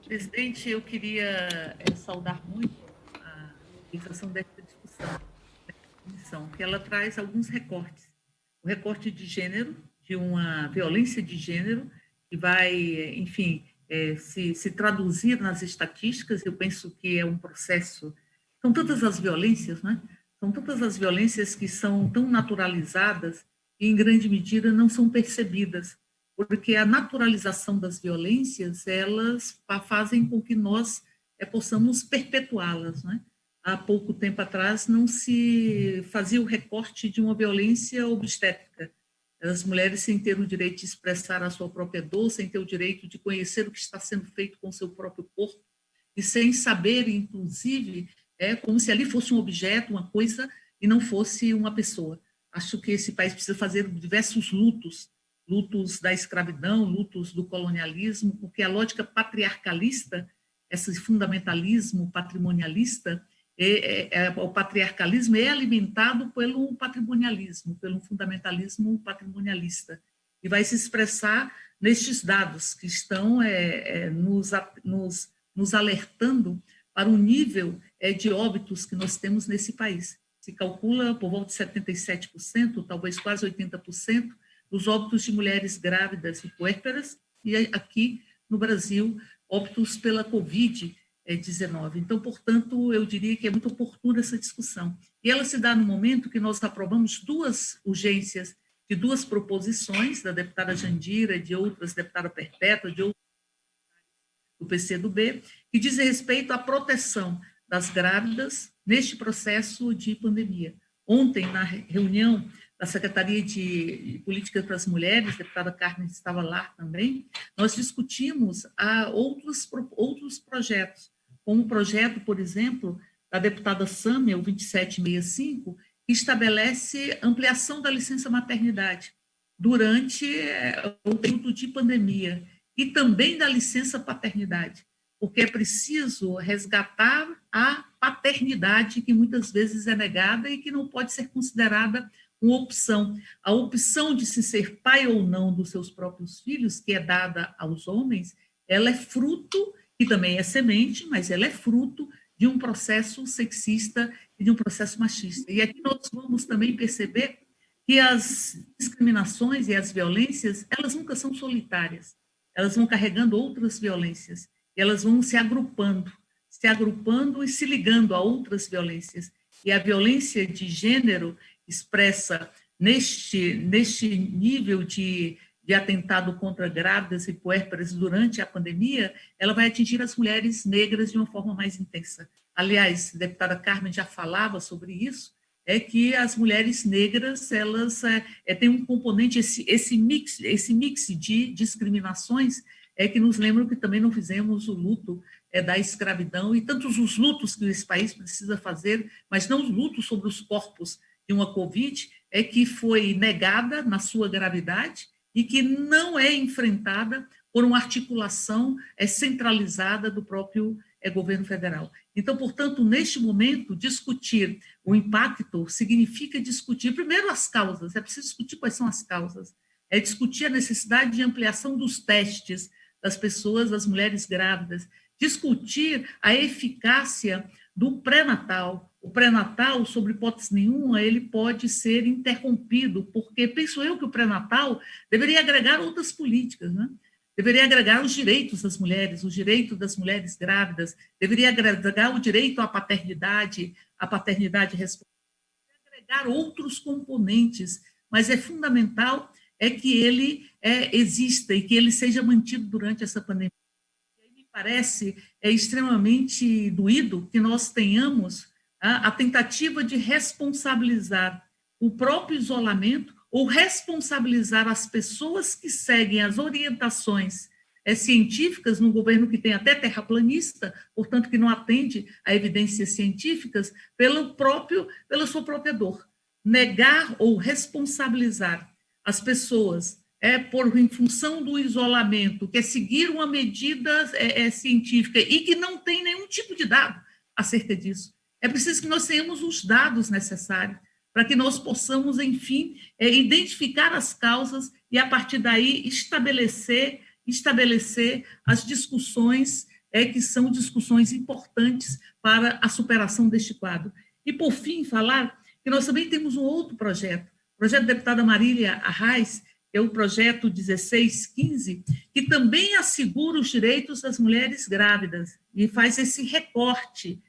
Presidente, eu queria saudar muito a realização dessa discussão, dessa comissão, que ela traz alguns recortes. O recorte de gênero, de uma violência de gênero, que vai, enfim, se traduzir nas estatísticas. Eu penso que é um processo. São tantas as violências, né? São tantas as violências que são tão naturalizadas e, em grande medida, não são percebidas, porque a naturalização das violências, elas fazem com que nós possamos perpetuá-las, né? Há pouco tempo atrás não se fazia o recorte de uma violência obstétrica. As mulheres sem ter o direito de expressar a sua própria dor, sem ter o direito de conhecer o que está sendo feito com o seu próprio corpo, e sem saber, inclusive, como se ali fosse um objeto, uma coisa, e não fosse uma pessoa. Acho que esse país precisa fazer diversos lutos, lutos da escravidão, lutos do colonialismo, porque a lógica patriarcalista, esse fundamentalismo patrimonialista, o patriarcalismo é alimentado pelo patrimonialismo, pelo fundamentalismo patrimonialista, e vai se expressar nestes dados que estão nos alertando para o nível de óbitos que nós temos nesse país. Se calcula por volta de 77%, talvez quase 80%, dos óbitos de mulheres grávidas e puérperas, e aqui no Brasil, óbitos pela Covid-19. Então, portanto, eu diria que é muito oportuna essa discussão. E ela se dá no momento que nós aprovamos duas urgências de duas proposições, da deputada Jandira, de outras, deputada Perpétua, de outras do PCdoB, que diz respeito à proteção das grávidas neste processo de pandemia. Ontem, na reunião da Secretaria de Políticas para as Mulheres, a deputada Carmen estava lá também, nós discutimos outros projetos, como o projeto, por exemplo, da deputada Sâmia, o 2765, que estabelece ampliação da licença maternidade durante o período de pandemia e também da licença paternidade, porque é preciso resgatar a paternidade que muitas vezes é negada e que não pode ser considerada uma opção. A opção de se ser pai ou não dos seus próprios filhos, que é dada aos homens, ela é fruto, e também é semente, mas ela é fruto de um processo sexista e de um processo machista. E aqui nós vamos também perceber que as discriminações e as violências, elas nunca são solitárias, elas vão carregando outras violências, e elas vão se agrupando e se ligando a outras violências. E a violência de gênero expressa neste nível de atentado contra grávidas e puérperas durante a pandemia, ela vai atingir as mulheres negras de uma forma mais intensa. Aliás, a deputada Carmen já falava sobre isso, é que as mulheres negras, elas têm um componente, esse mix de discriminações, que nos lembram que também não fizemos o luto da escravidão e tantos os lutos que esse país precisa fazer, mas não os lutos sobre os corpos de uma Covid, que foi negada na sua gravidade e que não é enfrentada por uma articulação centralizada do próprio governo federal. Então, portanto, neste momento, discutir o impacto significa discutir, primeiro, as causas, é preciso discutir quais são as causas, é discutir a necessidade de ampliação dos testes das pessoas, das mulheres grávidas, discutir a eficácia do pré-natal. O pré-natal, sob hipótese nenhuma, ele pode ser interrompido, porque penso eu que o pré-natal deveria agregar outras políticas, né? Deveria agregar os direitos das mulheres, o direito das mulheres grávidas, deveria agregar o direito à paternidade responsável, agregar outros componentes, mas é fundamental que ele exista e que ele seja mantido durante essa pandemia. Me parece extremamente doído que nós tenhamos a tentativa de responsabilizar o próprio isolamento ou responsabilizar as pessoas que seguem as orientações científicas num governo que tem até terraplanista, portanto, que não atende a evidências científicas, pela sua própria dor. Negar ou responsabilizar as pessoas em função do isolamento, que é seguir uma medida científica e que não tem nenhum tipo de dado acerca disso. É preciso que nós tenhamos os dados necessários para que nós possamos, enfim, identificar as causas e, a partir daí, estabelecer as discussões é que são discussões importantes para a superação deste quadro. E, por fim, falar que nós também temos um outro projeto, o projeto da deputada Marília Arraes, que é o projeto 1615, que também assegura os direitos das mulheres grávidas e faz esse recorte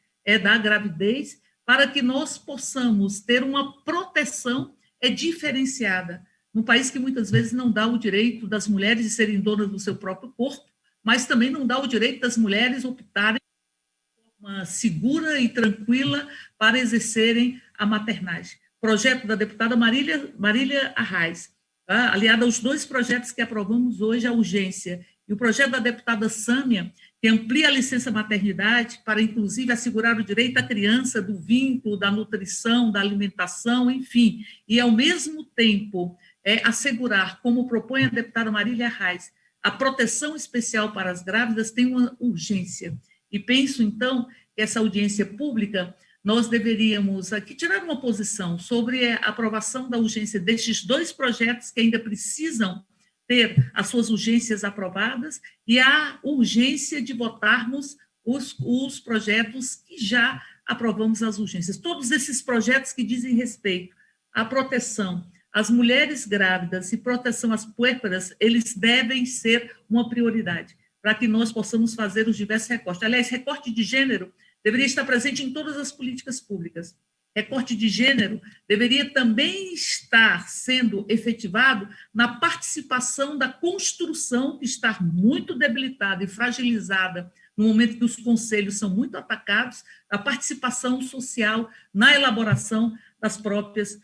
da gravidez para que nós possamos ter uma proteção diferenciada, num país que muitas vezes não dá o direito das mulheres de serem donas do seu próprio corpo, mas também não dá o direito das mulheres optarem de forma segura e tranquila para exercerem a maternagem. Projeto da deputada Marília Arraes, tá? Aliado aos 2 projetos que aprovamos hoje, a urgência, e o projeto da deputada Sâmia, que amplia a licença maternidade para, inclusive, assegurar o direito à criança do vínculo, da nutrição, da alimentação, enfim, e, ao mesmo tempo, assegurar, como propõe a deputada Marília Arraes, a proteção especial para as grávidas, tem uma urgência. E penso, então, que essa audiência pública, nós deveríamos aqui tirar uma posição sobre a aprovação da urgência destes 2 projetos que ainda precisam ter as suas urgências aprovadas e a urgência de votarmos os projetos que já aprovamos as urgências. Todos esses projetos que dizem respeito à proteção às mulheres grávidas e proteção às puérperas, eles devem ser uma prioridade para que nós possamos fazer os diversos recortes. Aliás, recorte de gênero deveria estar presente em todas as políticas públicas. Recorte de gênero deveria também estar sendo efetivado na participação da construção, que está muito debilitada e fragilizada no momento que os conselhos são muito atacados, a participação social na elaboração das próprias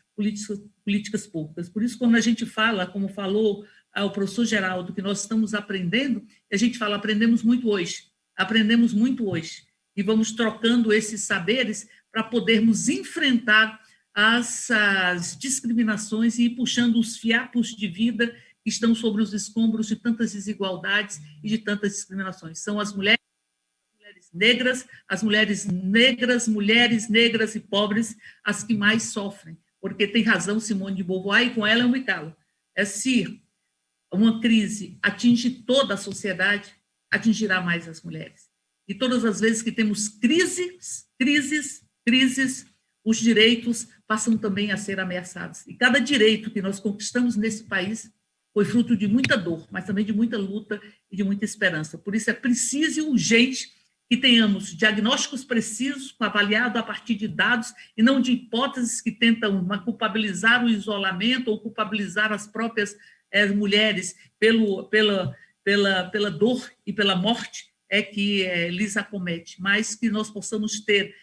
políticas públicas. Por isso, quando a gente fala, como falou o professor Geraldo, que nós estamos aprendendo, a gente fala, aprendemos muito hoje, e vamos trocando esses saberes para podermos enfrentar as discriminações e ir puxando os fiapos de vida que estão sobre os escombros de tantas desigualdades e de tantas discriminações. São as mulheres negras, mulheres negras e pobres, as que mais sofrem, porque tem razão Simone de Beauvoir, e com ela eu me calo. Se uma crise atinge toda a sociedade, atingirá mais as mulheres. E todas as vezes que temos crises, os direitos passam também a ser ameaçados. E cada direito que nós conquistamos nesse país foi fruto de muita dor, mas também de muita luta e de muita esperança. Por isso é preciso e urgente que tenhamos diagnósticos precisos, avaliados a partir de dados, e não de hipóteses que tentam culpabilizar o isolamento ou culpabilizar as próprias mulheres pela dor e pela morte que lhes acomete, mas que nós possamos ter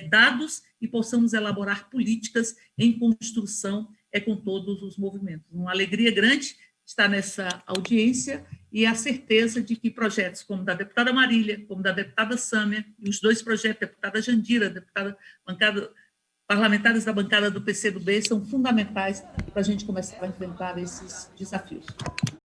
dados e possamos elaborar políticas em construção com todos os movimentos. Uma alegria grande estar nessa audiência e a certeza de que projetos como da deputada Marília, como da deputada Sâmia, e os 2 projetos, deputada Jandira, parlamentares da bancada do PCdoB, são fundamentais para a gente começar a enfrentar esses desafios.